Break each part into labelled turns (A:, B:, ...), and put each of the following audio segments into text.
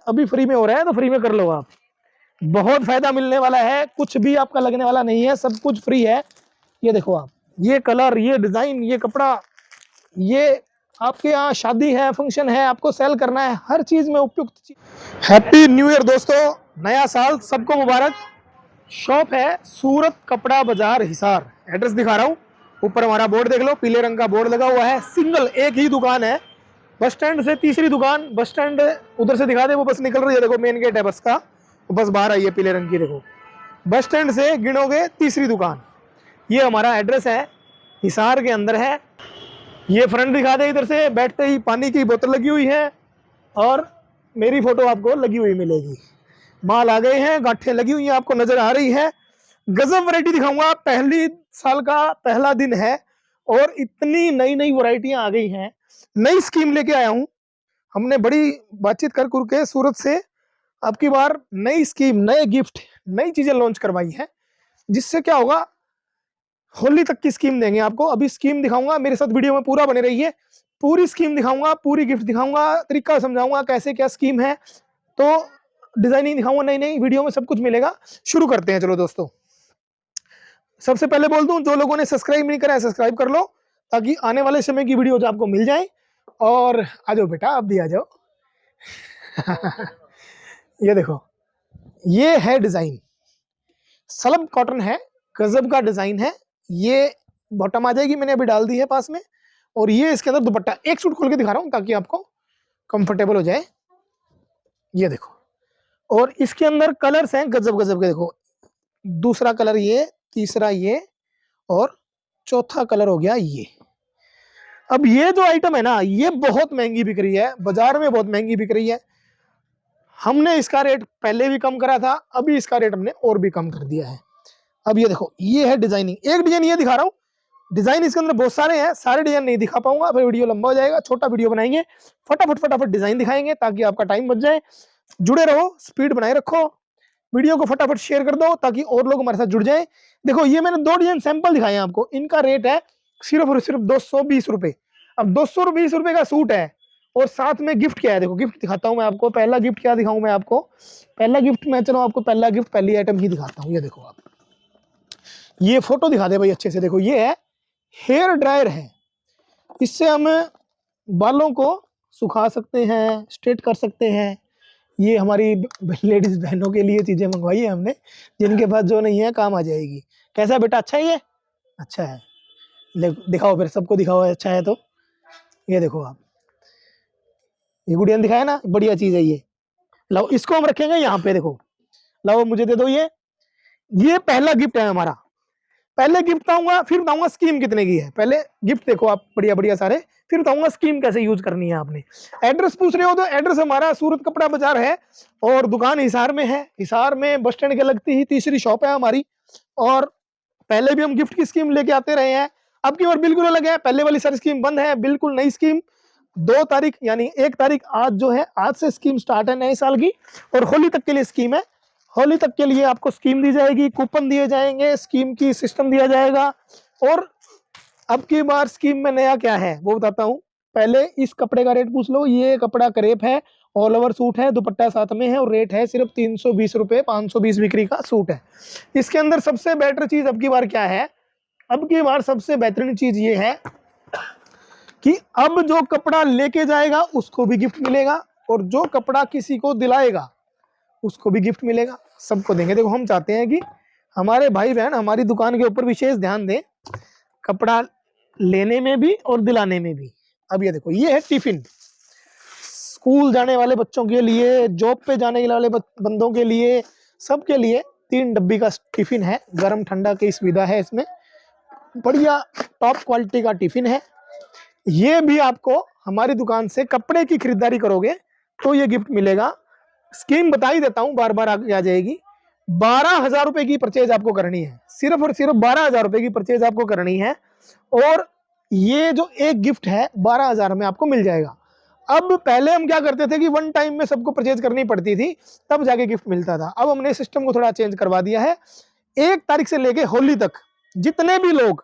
A: अभी फ्री में हो रहा है, तो फ्री में कर लो आप। बहुत फायदा मिलने वाला है, कुछ भी आपका लगने वाला नहीं है, सब कुछ फ्री है। ये देखो आप, ये कलर, ये डिजाइन, ये कपड़ा, ये आपके यहाँ शादी है, फंक्शन है, आपको सेल करना है, हर चीज में उपयुक्त चीज। हैप्पी न्यू ईयर दोस्तों, नया साल सबको मुबारक। शॉप है सूरत कपड़ा बाजार हिसार। एड्रेस दिखा रहा हूँ, ऊपर हमारा बोर्ड देख लो, पीले रंग का बोर्ड लगा हुआ है। सिंगल एक ही दुकान है, बस स्टैंड से तीसरी दुकान। बस स्टैंड उधर से दिखा दे, वो बस निकल रही है, देखो मेन गेट है बस का, बस बाहर आई है पीले रंग की, देखो बस स्टैंड से गिनोगे तीसरी दुकान। ये हमारा एड्रेस है, हिसार के अंदर है। ये फ्रंट दिखा दे, इधर से बैठते ही पानी की बोतल लगी हुई है और मेरी फोटो आपको लगी हुई मिलेगी। माल आ गए हैं, गांठें लगी हुई हैं, आपको नजर आ रही है। गजब वैरायटी दिखाऊंगा, पहली साल का पहला दिन है और इतनी नई नई वैरायटियां आ गई हैं। नई स्कीम लेके आया हूं, हमने बड़ी बातचीत कर के सूरत से अब की बार नई स्कीम, नए गिफ्ट, नई चीजें लॉन्च करवाई है, जिससे क्या होगा, होली तक की स्कीम देंगे आपको। अभी स्कीम दिखाऊंगा, मेरे साथ वीडियो में पूरा बने रहिए, पूरी स्कीम दिखाऊंगा, पूरी गिफ्ट दिखाऊंगा, तरीका समझाऊंगा कैसे क्या स्कीम है, तो डिजाइनिंग दिखाऊंगा, नई नई वीडियो में सब कुछ मिलेगा। शुरू करते हैं चलो दोस्तों। सबसे पहले बोल दूं, जो लोगों ने सब्सक्राइब नहीं करा है सब्सक्राइब कर लो, ताकि आने वाले समय की वीडियो आपको मिल जाए। और आ जाओ बेटा, अब भी आ जाओ। ये देखो, ये है डिजाइन, सलब कॉटन है, गजब का डिजाइन है। ये बॉटम आ जाएगी, मैंने अभी डाल दी है पास में, और ये इसके अंदर दुपट्टा। एक सूट खोल के दिखा रहा हूं ताकि आपको कंफर्टेबल हो जाए। ये देखो, और इसके अंदर कलर्स हैं गजब गजब के, देखो दूसरा कलर ये, तीसरा ये, और चौथा कलर हो गया ये। अब ये जो आइटम है ना, ये बहुत महंगी बिक रही है, बाजार में बहुत महंगी बिक रही है। हमने इसका रेट पहले भी कम करा था, अभी इसका रेट हमने और भी कम कर दिया है। अब ये देखो, ये है डिजाइनिंग, एक डिजाइन ये दिखा रहा हूँ, डिजाइन इसके अंदर बहुत सारे हैं, सारे डिजाइन नहीं दिखा पाऊंगा, फिर वीडियो लंबा हो जाएगा। छोटा वीडियो बनाएंगे, फटाफट फटाफट डिजाइन दिखाएंगे ताकि आपका टाइम बच जाए। जुड़े रहो, स्पीड बनाए रखो, वीडियो को फटाफट शेयर कर दो ताकि और लोग हमारे साथ जुड़ जाएं। देखो, ये मैंने 2 डिजाइन सैंपल दिखाए हैं आपको, इनका रेट है सिर्फ और सिर्फ 220 रुपए। अब 220 रुपए का सूट है, और साथ में गिफ्ट क्या है, देखो गिफ्ट दिखाता हूं मैं आपको। पहला गिफ्ट क्या दिखाऊं मैं आपको, पहला गिफ्ट मैं, चलो आपको पहला गिफ्ट, पहली आइटम ही दिखाता हूँ। ये देखो आप, ये फोटो दिखा दे भाई अच्छे से। देखो, ये है हेयर ड्रायर है, इससे हम बालों को सुखा सकते हैं, स्ट्रेट कर सकते हैं। ये हमारी लेडीज बहनों के लिए चीजें मंगवाई है हमने, जिनके पास जो नहीं है काम आ जाएगी। कैसा है बेटा, अच्छा है ये? अच्छा है, दिखाओ फिर, सबको दिखाओ अच्छा है तो। ये देखो आप, ये गुड़िया ने दिखाया ना, बढ़िया चीज है ये। लाओ, इसको हम रखेंगे यहाँ पे, देखो लाओ मुझे दे दो ये पहला गिफ्ट है हमारा। पहले गिफ्ट बताऊंगा, फिर बताऊंगा स्कीम कितने की है। पहले गिफ्ट देखो आप, बढ़िया बढ़िया सारे, फिर बताऊंगा स्कीम कैसे यूज करनी है आपने। एड्रेस पूछ रहे हो तो एड्रेस हमारा सूरत कपड़ा बाजार है, और दुकान हिसार में है। हिसार में बस स्टैंड के लगती ही तीसरी शॉप है हमारी। और पहले भी हम गिफ्ट की स्कीम लेके आते रहे हैं, अब की बार बिल्कुल अलग है। पहले वाली सारी स्कीम बंद है, बिल्कुल नई स्कीम। 2 तारीख यानी 1 तारीख आज जो है, आज से स्कीम स्टार्ट है नए साल की, और होली तक के लिए स्कीम है। होली तक के लिए आपको स्कीम दी जाएगी, कूपन दिए जाएंगे, स्कीम की सिस्टम दिया जाएगा। और अब की बार स्कीम में नया क्या है वो बताता हूँ। पहले इस कपड़े का रेट पूछ लो, ये कपड़ा करेप है, ऑल ओवर सूट है, दुपट्टा साथ में है, और रेट है सिर्फ 320 रुपए, 520 बिक्री का सूट है। इसके अंदर सबसे बेटर चीज अब की बार क्या है, अब की बार सबसे बेहतरीन चीज ये है कि अब जो कपड़ा लेके जाएगा उसको भी गिफ्ट मिलेगा, और जो कपड़ा किसी को दिलाएगा उसको भी गिफ्ट मिलेगा, सबको देंगे। देखो, हम चाहते हैं कि हमारे भाई बहन हमारी दुकान के ऊपर विशेष ध्यान दें, कपड़ा लेने में भी और दिलाने में भी। अब ये देखो, ये है टिफिन, स्कूल जाने वाले बच्चों के लिए, जॉब पे जाने वाले बंदों के लिए, सबके लिए 3 डब्बी का टिफिन है। गर्म ठंडा की सुविधा है इसमें, बढ़िया टॉप क्वालिटी का टिफिन है। ये भी आपको हमारी दुकान से कपड़े की खरीदारी करोगे तो ये गिफ्ट मिलेगा। स्कीम बता ही देता हूं, बार बार आ जाएगी। 12,000 रुपए की परचेज आपको करनी है, सिर्फ और सिर्फ 12,000 रुपए की परचेज आपको करनी है, और ये जो एक गिफ्ट है 12,000 में आपको मिल जाएगा। अब पहले हम क्या करते थे कि 1 टाइम में सबको परचेज करनी पड़ती थी, तब जाके गिफ्ट मिलता था। अब हमने सिस्टम को थोड़ा चेंज करवा दिया है। 1 तारीख से लेके होली तक जितने भी लोग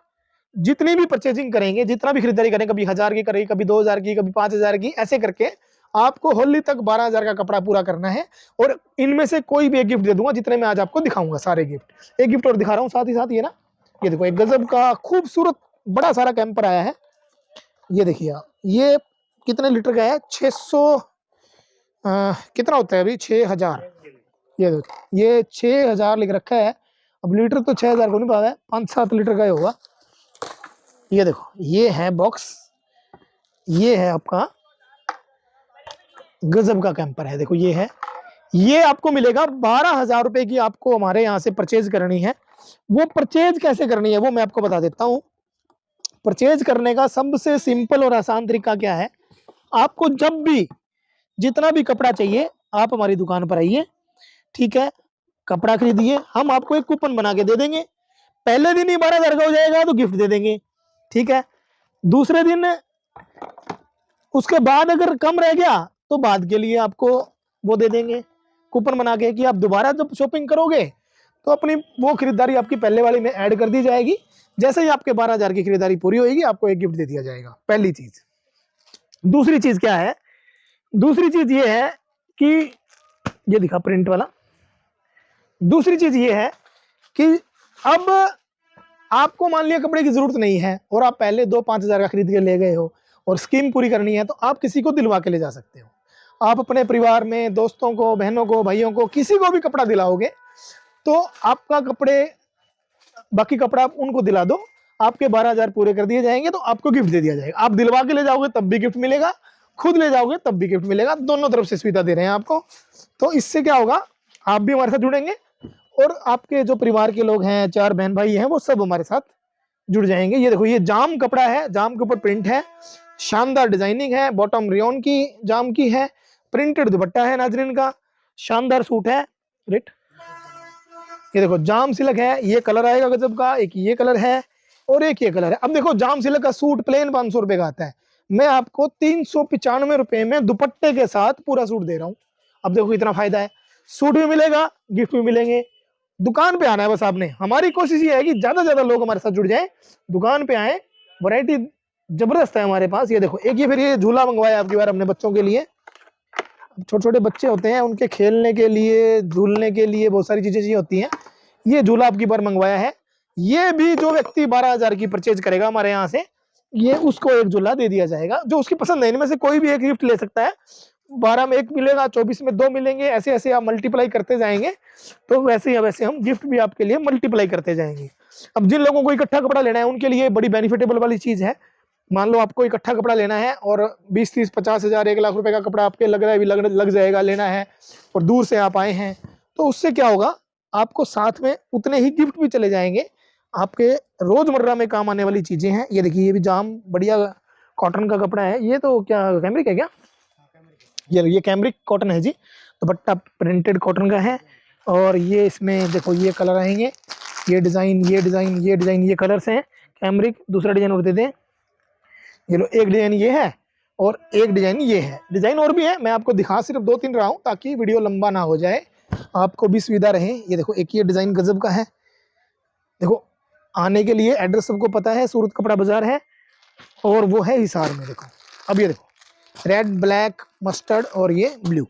A: जितनी भी परचेजिंग करेंगे, जितना भी खरीदारी करें, कभी 1000 की करेंगे, कभी 2000 की, कभी 5000 की, ऐसे करके आपको होली तक 12,000 का कपड़ा पूरा करना है और इनमें से कोई भी एक गिफ्ट दे दूंगा जितने में आज आपको दिखाऊंगा सारे गिफ्ट। एक गिफ्ट और दिखा रहा हूँ साथ ही साथ, ये ना, ये देखो एक गजब का खूबसूरत बड़ा सारा कैंपर आया है। ये देखिए आप, ये कितने लीटर का है, 600 कितना होता है अभी, 6,000। ये देखो ये 6,000 लिख रखा है। अब लीटर तो 6,000 को नहीं पाया है, 5-7 लीटर का ही होगा। ये देखो ये है बॉक्स, ये है आपका गजब का कैंपर है। देखो ये है, ये आपको मिलेगा 12,000 रुपए की। आपको हमारे यहाँ से परचेज करनी है। वो परचेज कैसे करनी है वो मैं आपको बता देता हूँ। परचेज करने का सबसे सिंपल और आसान तरीका क्या है, आपको जब भी जितना भी कपड़ा चाहिए आप हमारी दुकान पर आइए, ठीक है, कपड़ा खरीदिए, हम आपको एक कूपन बना के दे देंगे। पहले दिन ही 12,000 का हो जाएगा तो गिफ्ट दे देंगे, ठीक है। दूसरे दिन उसके बाद अगर कम रह गया तो बाद के लिए आपको वो दे देंगे कूपन बना के, कि आप दोबारा जब शॉपिंग करोगे तो अपनी वो खरीदारी आपकी पहले वाली में ऐड कर दी जाएगी। जैसे ही आपके 12,000 की खरीदारी पूरी होगी आपको एक गिफ्ट दे दिया जाएगा, पहली चीज। दूसरी चीज क्या है, दूसरी चीज ये है कि ये दिखा प्रिंट वाला। दूसरी चीज ये है कि अब आपको मान लिया कपड़े की जरूरत नहीं है और आप पहले 2-5 हज़ार का खरीद के ले गए हो और स्कीम पूरी करनी है, तो आप किसी को दिलवा के ले जा सकते हो। आप अपने परिवार में दोस्तों को, बहनों को, भाइयों को, किसी को भी कपड़ा दिलाओगे तो आपका कपड़े, बाकी कपड़ा आप उनको दिला दो, आपके 12,000 पूरे कर दिए जाएंगे तो आपको गिफ्ट दे दिया जाएगा। आप दिलवा के ले जाओगे तब भी गिफ्ट मिलेगा, खुद ले जाओगे तब भी गिफ्ट मिलेगा, दोनों तरफ से सुविधा दे रहे हैं आपको। तो इससे क्या होगा, आप भी हमारे साथ जुड़ेंगे और आपके जो परिवार के लोग हैं, 4 बहन भाई हैं, वो सब हमारे साथ जुड़ जाएंगे। ये देखो ये जाम कपड़ा है, जाम के ऊपर प्रिंट है, शानदार डिजाइनिंग है, बॉटम रेयन की जाम की है, प्रिंटेड दुपट्टा है नाजरीन का, शानदार सूट है। रेट ये देखो जाम सिल्क है, ये कलर आएगा गजब का, एक ये कलर है और एक ये कलर है। अब देखो जाम सिल्क का सूट प्लेन 500 रुपए का आता है, मैं आपको 395 रुपए में दुपट्टे के साथ पूरा सूट दे रहा हूँ। अब देखो इतना फायदा है, सूट भी मिलेगा, गिफ्ट भी मिलेंगे। दुकान पे आना है बस आपने। हमारी कोशिश ये है कि ज्यादा से ज्यादा लोग हमारे साथ जुड़ जाएं, दुकान पे आए, वैरायटी जबरदस्त है हमारे पास। ये देखो एक ये फिर ये झूला मंगवाया आपकी बार हमने बच्चों के लिए। छोटे छोटे बच्चे होते हैं, उनके खेलने के लिए, झूलने के लिए बहुत सारी चीजें चाहिए होती हैं। ये झूला आपकी बार मंगवाया है। ये भी जो व्यक्ति 12,000 की परचेज करेगा हमारे यहाँ से, ये उसको एक झूला दे दिया जाएगा जो उसकी पसंद है। इनमें से कोई भी एक गिफ्ट ले सकता है। 12 में एक मिलेगा, 24 में 2 मिलेंगे, ऐसे ऐसे आप मल्टीप्लाई करते जाएंगे। तो वैसे ही वैसे हम गिफ्ट भी आपके लिए मल्टीप्लाई करते जाएंगे। अब जिन लोगों को इकट्ठा कपड़ा लेना है उनके लिए बड़ी बेनिफिटेबल वाली चीज है। मान लो आपको इकट्ठा कपड़ा लेना है और 20-30-50 हज़ार 1 लाख रुपए का कपड़ा आपके लग रहा है, भी लग जाएगा, लेना है और दूर से आप आए हैं, तो उससे क्या होगा, आपको साथ में उतने ही गिफ्ट भी चले जाएंगे, आपके रोजमर्रा में काम आने वाली चीजें हैं। ये देखिए ये भी जाम बढ़िया कॉटन का कपड़ा है। ये तो क्या कैमरिक है क्या, ये कैमरिक कॉटन है जी, दुपट्टा प्रिंटेड कॉटन का है। और ये इसमें देखो ये कलर आएंगे, ये डिजाइन, ये डिजाइन, ये डिजाइन, ये कलर्स हैं कैमरिक। दूसरा डिजाइन और दे दें, ये लो, एक डिजाइन ये है और एक डिजाइन ये है। डिजाइन और भी है, मैं आपको दिखा सिर्फ 2-3 रहा हूँ ताकि वीडियो लंबा ना हो जाए, आपको भी सुविधा रहे। ये देखो एक ये डिजाइन गजब का है। देखो आने के लिए एड्रेस सबको पता है, सूरत कपड़ा बाजार है और वो है हिसार में। देखो अब ये देखो रेड, ब्लैक, मस्टर्ड और ये ब्लू,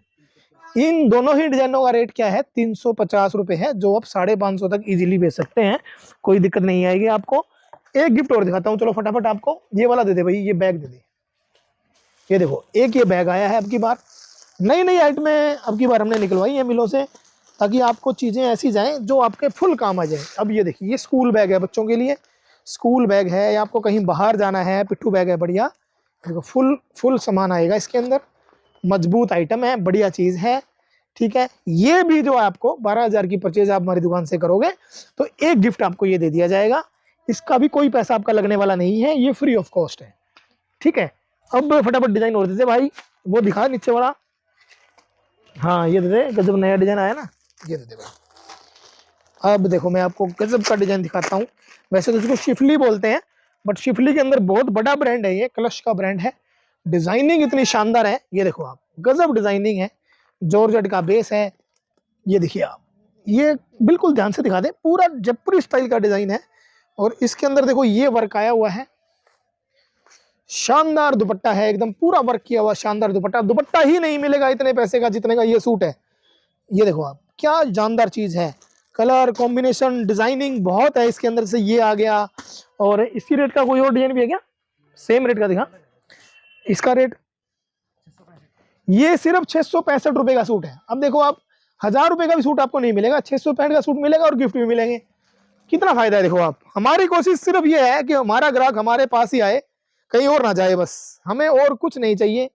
A: इन दोनों ही डिजाइनों का रेट क्या है, 350 रुपए है, जो आप 550 तक इजीली बेच सकते हैं, कोई दिक्कत नहीं आएगी आपको। एक गिफ्ट और दिखाता हूँ, चलो फटाफट आपको ये वाला दे दे भाई, ये बैग दे दे। ये देखो एक ये बैग आया है अब की बार, नई नई आइटमें अब की बार हमने निकलवाई है मिलों से, ताकि आपको चीज़ें ऐसी जाएं जो आपके फुल काम आ जाए। अब ये देखिए ये स्कूल बैग है बच्चों के लिए, स्कूल बैग है, या आपको कहीं बाहर जाना है, पिट्ठू बैग है बढ़िया। देखो फुल सामान आएगा इसके अंदर, मजबूत आइटम है, बढ़िया चीज़ है, ठीक है। ये भी जो आपको 12,000 की परचेज आप हमारी दुकान से करोगे तो एक गिफ्ट आपको ये दे दिया जाएगा। इसका भी कोई पैसा आपका लगने वाला नहीं है, ये फ्री ऑफ कॉस्ट है, ठीक है। अब फटाफट डिजाइन और देते भाई, वो दिखा नीचे वाला, हाँ ये दे दे, गजब नया डिजाइन आया ना, ये दे दे भाई। अब देखो मैं आपको गजब का डिजाइन दिखाता हूँ। वैसे तो इसको शिफली बोलते हैं, बट शिफली के अंदर बहुत बड़ा ब्रांड है, ये क्लश का ब्रांड है। डिजाइनिंग इतनी शानदार है, ये देखो आप, गजब डिजाइनिंग है, जॉर्जेट का बेस है। ये देखिए आप, ये बिल्कुल ध्यान से दिखा दे, पूरा जयपुरी स्टाइल का डिजाइन है। और इसके अंदर देखो ये वर्क आया हुआ है, शानदार दुपट्टा है, एकदम पूरा वर्क किया हुआ शानदार दुपट्टा। दुपट्टा ही नहीं मिलेगा इतने पैसे का जितने का ये सूट है। ये देखो आप, क्या जानदार चीज है। कलर कॉम्बिनेशन डिजाइनिंग बहुत है इसके अंदर से। ये आ गया, और इसी रेट का कोई और डिजाइन भी है क्या? सेम रेट का दिखा। इसका रेट ये सिर्फ 665 रुपए का सूट है। अब देखो आप, 1000 रुपए का भी सूट आपको नहीं मिलेगा, 665 का सूट मिलेगा और गिफ्ट भी मिलेंगे। कितना फायदा है। देखो आप, हमारी कोशिश सिर्फ ये है कि हमारा ग्राहक हमारे पास ही आए, कहीं और ना जाए। बस हमें और कुछ नहीं चाहिए,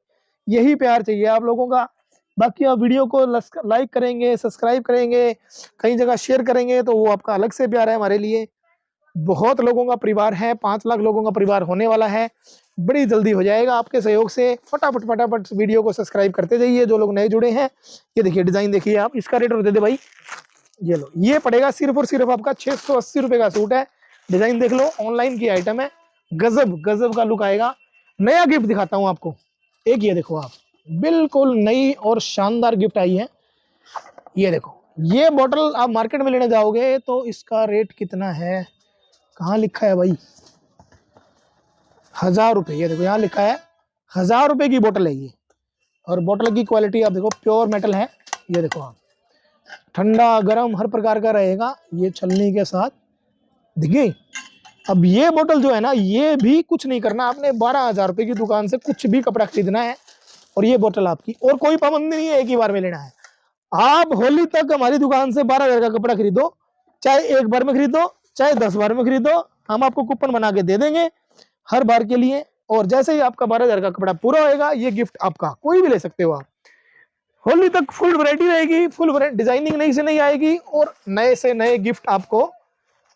A: यही प्यार चाहिए आप लोगों का। बाकी आप वीडियो को लाइक करेंगे, सब्सक्राइब करेंगे, कई जगह शेयर करेंगे, तो वो आपका अलग से प्यार है हमारे लिए। बहुत लोगों का परिवार है, 5 लाख लोगों का परिवार होने वाला है। बड़ी जल्दी हो जाएगा आपके सहयोग से। फटाफट फटाफट वीडियो को सब्सक्राइब करते जाइए जो लोग नए जुड़े हैं। ये देखिए डिजाइन देखिए आप, इसका रेट और दे दे भाई। ये लो, ये पड़ेगा सिर्फ और सिर्फ आपका 680 रुपए का सूट है। डिजाइन देख लो, ऑनलाइन की आइटम है। गजब गजब का लुक आएगा। नया गिफ्ट दिखाता हूँ आपको, एक ये देखो आप, बिल्कुल नई और शानदार गिफ्ट आई है। ये देखो, ये बोतल आप मार्केट में लेने जाओगे तो इसका रेट कितना है, कहाँ लिखा है भाई, 1000 रुपये। ये देखो यहाँ लिखा है 1000 रुपये की बोतल है ये। और बोतल की क्वालिटी आप देखो, प्योर मेटल है। ये देखो आप, ठंडा गर्म हर प्रकार का रहेगा ये छलनी के साथ। देखिए, अब ये बोतल जो है ना, ये भी कुछ नहीं करना आपने, 12,000 रुपये की दुकान से कुछ भी कपड़ा खरीदना है और ये बोतल आपकी। और कोई पाबंदी नहीं है एक ही बार में लेना है। आप होली तक हमारी दुकान से 12,000 का कपड़ा खरीदो, चाहे एक बार में खरीदो चाहे 10 बार में खरीदो, हम आपको कूपन बना के दे देंगे हर बार के लिए। और जैसे ही आपका 12,000 का कपड़ा पूरा होएगा, ये गिफ्ट आपका, कोई भी ले सकते हो आप। होली तक फुल वैरायटी रहेगी, फुल डिजाइनिंग नई से नई आएगी और नए से नए गिफ्ट आपको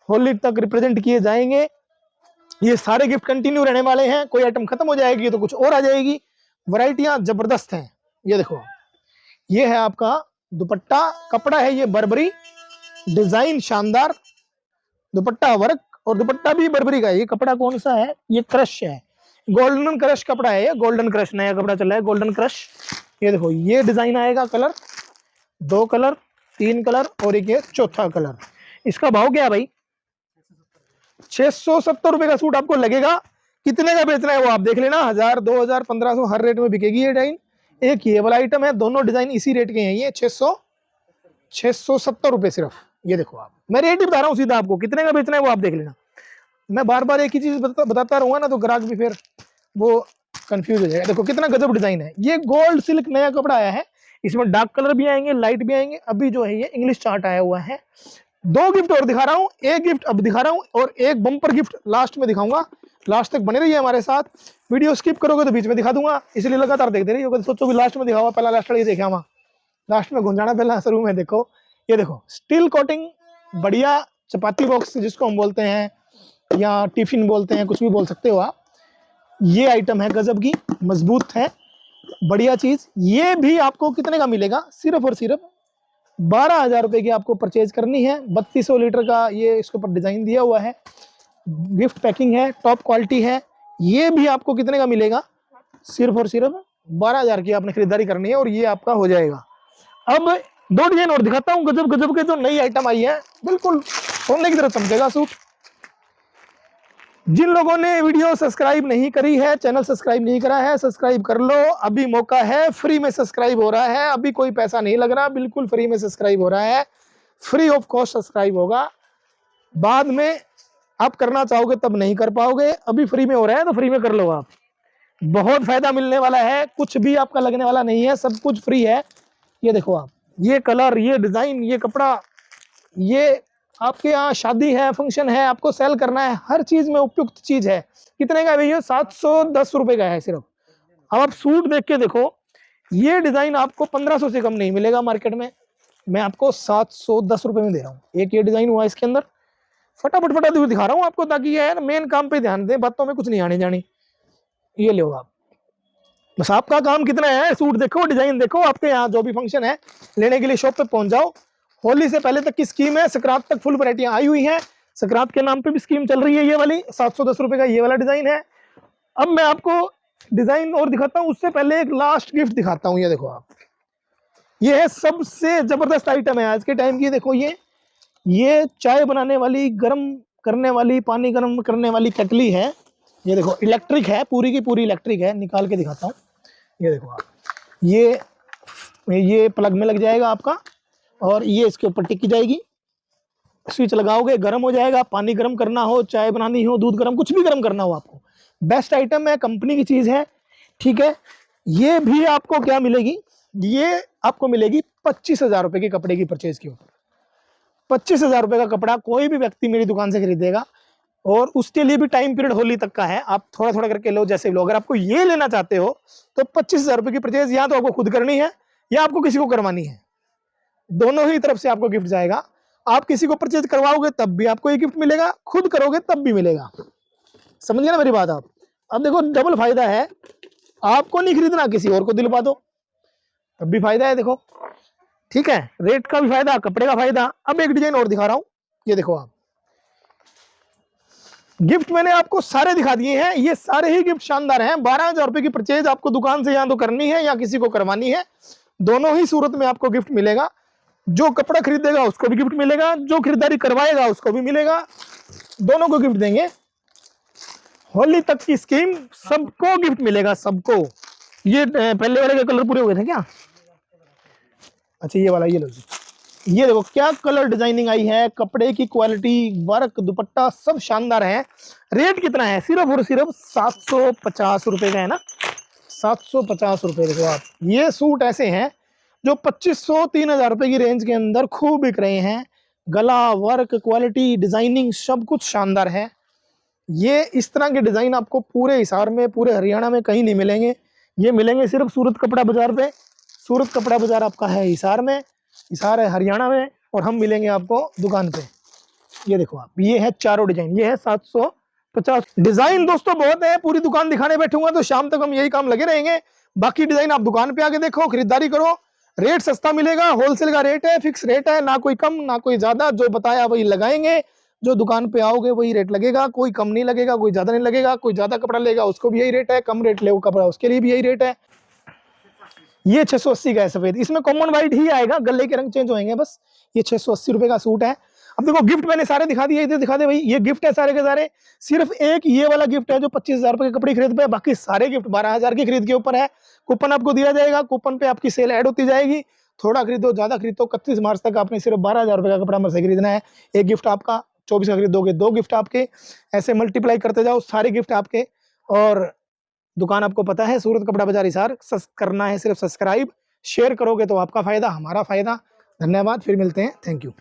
A: होली तक रिप्रेजेंट किए जाएंगे। ये सारे गिफ्ट कंटिन्यू रहने वाले हैं, कोई आइटम खत्म हो जाएगी तो कुछ और आ जाएगी। वैरायटियां जबरदस्त हैं। ये देखो, ये है आपका दुपट्टा, कपड़ा है ये बर्बरी, डिजाइन शानदार, दुपट्टा वर्क, और दुपट्टा भी बर्बरी का है। ये कपड़ा कौन सा है, ये क्रश है, गोल्डन क्रश कपड़ा है ये, गोल्डन क्रश नया कपड़ा चला है, गोल्डन क्रश। ये देखो, ये डिजाइन आएगा, कलर 2 कलर 3 कलर और एक ये चौथा कलर। इसका भाव क्या है भाई, 670 रुपए का सूट आपको लगेगा। कितने का बेचना है वो आप देख लेना, 1000 2000 1500 हर रेट में बिकेगी ये डिजाइन। एक ये वाला आइटम है, दोनों डिजाइन इसी रेट के हैं। ये 670 रुपए सिर्फ। ये देखो आप, मैं रेट ही बता रहा हूँ सीधा आपको, कितने का बेचना है वो आप देख लेना। मैं बार बार एक ही चीज बताता रहूंगा ना तो ग्राहक भी फिर वो कंफ्यूज हो जाएगा। देखो कितना गजब डिजाइन है। ये गोल्ड सिल्क नया कपड़ा आया है, इसमें डार्क कलर भी आएंगे, लाइट भी आएंगे। अभी जो है ये इंग्लिश चार्ट आया हुआ है। 2 गिफ्ट और दिखा रहा हूँ, एक गिफ्ट अब दिखा रहा हूँ और एक बम्पर गिफ्ट लास्ट में दिखाऊंगा। लास्ट तक बने रहिए हमारे साथ, वीडियो स्किप करोगे तो बीच में दिखा दूंगा, इसलिए लगातार देखते रहिए। सोचो भी लास्ट में दिखाऊंगा, पहला लास्ट वाली देखा वहां, लास्ट में घुस जाना, पहला शुरू में देखो। ये देखो, स्टील कोटिंग बढ़िया चपाती बॉक्स जिसको हम बोलते हैं या टिफिन बोलते हैं, कुछ भी बोल सकते हो आप। ये आइटम है गजब की, मजबूत है, बढ़िया चीज। ये भी आपको कितने का मिलेगा, सिर्फ और सिर्फ 12,000 रुपए की आपको परचेज करनी है। 3200 लीटर का ये इसके ऊपर डिजाइन दिया हुआ है, गिफ्ट पैकिंग है, टॉप क्वालिटी है। ये भी आपको कितने का मिलेगा, सिर्फ और सिर्फ 12,000 की आपने खरीदारी करनी है और ये आपका हो जाएगा। अब 2 डिजाइन और दिखाता हूँ गजब गजब के, जो नई आइटम आई है, बिल्कुल सोने की तरह चमकेगा सूट। जिन लोगों ने वीडियो सब्सक्राइब नहीं करी है, चैनल सब्सक्राइब नहीं करा है, सब्सक्राइब कर लो, अभी मौका है। फ्री में सब्सक्राइब हो रहा है, अभी कोई पैसा नहीं लग रहा, बिल्कुल फ्री में सब्सक्राइब हो रहा है, फ्री ऑफ कॉस्ट सब्सक्राइब होगा। बाद में आप करना चाहोगे तब नहीं कर पाओगे, अभी फ्री में हो रहा है तो फ्री में कर लो आप। बहुत फायदा मिलने वाला है, कुछ भी आपका लगने वाला नहीं है, सब कुछ फ्री है। ये देखो आप, ये कलर, ये डिजाइन, ये कपड़ा, ये आपके यहाँ शादी है, फंक्शन है, आपको सेल करना है, हर चीज में उपयुक्त चीज है। कितने का है भैया, 710 रुपए का है सिर्फ। अब आप सूट देख के देखो, ये डिजाइन आपको 1500 से कम नहीं मिलेगा मार्केट में, मैं आपको 710 रुपए में दे रहा हूँ। एक ये डिजाइन हुआ इसके अंदर, फटाफट फटाफट दिखा रहा हूँ आपको, ताकि ये है मेन काम पे ध्यान दें, बातों में कुछ नहीं आने जानी। ये लो आप, बस आपका काम कितना है, सूट देखो, डिजाइन देखो, आपके यहाँ जो भी फंक्शन है लेने के लिए शॉप पे पहुंच जाओ। होली से पहले तक की स्कीम है, संक्रांत तक फुल वैरायटियां आई हुई हैं, संक्रांत के नाम पे भी स्कीम चल रही है। ये वाली 710 रुपए का ये वाला डिजाइन है। अब मैं आपको डिजाइन और दिखाता हूं, उससे पहले एक लास्ट गिफ्ट दिखाता हूं। ये देखो आप, ये है सबसे जबरदस्त आइटम है आज के टाइम की। देखो ये चाय बनाने वाली, गर्म करने वाली, पानी गर्म करने वाली केटली है। ये देखो इलेक्ट्रिक है, पूरी की पूरी इलेक्ट्रिक है, निकाल के दिखाता हूँ। ये देखो आप, ये प्लग में लग जाएगा आपका, और ये इसके ऊपर टिक जाएगी। स्विच लगाओगे, गर्म हो जाएगा। पानी गर्म करना हो, चाय बनानी हो, दूध गर्म, कुछ भी गर्म करना हो आपको, बेस्ट आइटम है, कंपनी की चीज़ है, ठीक है। ये भी आपको क्या मिलेगी, ये आपको मिलेगी 25,000 रुपये के कपड़े की परचेज के ऊपर। 25,000 रुपये का कपड़ा कोई भी व्यक्ति मेरी दुकान से खरीदेगा, और उसके लिए भी टाइम पीरियड होली तक का है। आप थोड़ा थोड़ा करके लो जैसे लो। अगर आपको ये लेना चाहते हो तो 25,000 रुपये की परचेज या तो आपको खुद करनी है या आपको किसी को करवानी है, दोनों ही तरफ से आपको गिफ्ट जाएगा। आप किसी को परचेज करवाओगे तब भी आपको ये गिफ्ट मिलेगा, खुद करोगे तब भी मिलेगा। समझ गए ना मेरी बात आप? अब देखो डबल फायदा है, आपको नहीं खरीदना, किसी और को दिलवा दो तब भी फायदा है। देखो ठीक है, रेट का भी फायदा, कपड़े का फायदा। अब एक डिजाइन और दिखा रहा हूं, ये देखो आप। गिफ्ट मैंने आपको सारे दिखा दिए हैं, ये सारे ही गिफ्ट शानदार हैं। 12,000 रुपए की परचेज आपको दुकान से या तो करनी है या किसी को करवानी है, दोनों ही सूरत में आपको गिफ्ट मिलेगा। जो कपड़ा खरीदेगा उसको भी गिफ्ट मिलेगा, जो खरीदारी करवाएगा उसको भी मिलेगा, दोनों को गिफ्ट देंगे। होली तक की स्कीम, सबको गिफ्ट मिलेगा, सबको। ये पहले वाले के कलर पूरे हो गए थे क्या? अच्छा ये वाला, ये लो जी। ये देखो क्या कलर डिजाइनिंग आई है, कपड़े की क्वालिटी, वर्क, दुपट्टा सब शानदार है। रेट कितना है? सिर्फ और सिर्फ 750 रुपए का है ना, 750 रुपए। देखो आप, ये सूट ऐसे हैं जो 2500-3000 रुपए की रेंज के अंदर खूब बिक रहे हैं। गला, वर्क, क्वालिटी, डिजाइनिंग सब कुछ शानदार है। ये इस तरह के डिजाइन आपको पूरे हिसार में, पूरे हरियाणा में कहीं नहीं मिलेंगे। ये मिलेंगे सिर्फ सूरत कपड़ा बाजार पे। सूरत कपड़ा बाजार आपका है हिसार में, हिसार है हरियाणा में, और हम मिलेंगे आपको दुकान पे। ये देखो आप, ये है चारों डिजाइन, ये है 750 डिजाइन। दोस्तों बहुत है, पूरी दुकान दिखाने बैठूंगा तो शाम तक हम यही काम लगे रहेंगे। बाकी डिजाइन आप दुकान पे आके देखो, खरीदारी करो, रेट सस्ता मिलेगा। होलसेल का रेट है, फिक्स रेट है, ना कोई कम ना कोई ज्यादा। जो बताया वही लगाएंगे, जो दुकान पे आओगे वही रेट लगेगा, कोई कम नहीं लगेगा, कोई ज्यादा नहीं लगेगा। कोई ज्यादा कपड़ा लेगा उसको भी यही रेट है, कम रेट ले कपड़ा उसके लिए भी यही रेट है। ये 680 का है सफेद, इसमें कॉमन व्हाइट ही आएगा, गले के रंग चेंज होंगे बस। ये 680 रुपए का सूट है। अब देखो गिफ्ट मैंने सारे दिखा दिए, इधर दिखा दे भाई। ये गिफ्ट है सारे के सारे। सिर्फ एक ये वाला गिफ्ट है जो 25,000 रुपए के कपड़े खरीद पे, बाकी सारे गिफ्ट 12,000 की खरीद के ऊपर है। कूपन आपको दिया जाएगा, कूपन पे आपकी सेल ऐड होती जाएगी। थोड़ा खरीदो, ज्यादा खरीदो, 31 मार्च तक आपने सिर्फ 12,000 रुपए का कपड़ा मुझसे खरीदना है। एक गिफ्ट आपका, 24 का खरीदोगे 2 गिफ्ट आपके, ऐसे मल्टीप्लाई करते जाओ, सारे गिफ्ट आपके। और दुकान आपको पता है, सूरत कपड़ा बाजार हिसार। करना है सिर्फ सब्सक्राइब, शेयर करोगे तो आपका फायदा, हमारा फायदा। धन्यवाद, फिर मिलते हैं, थैंक यू।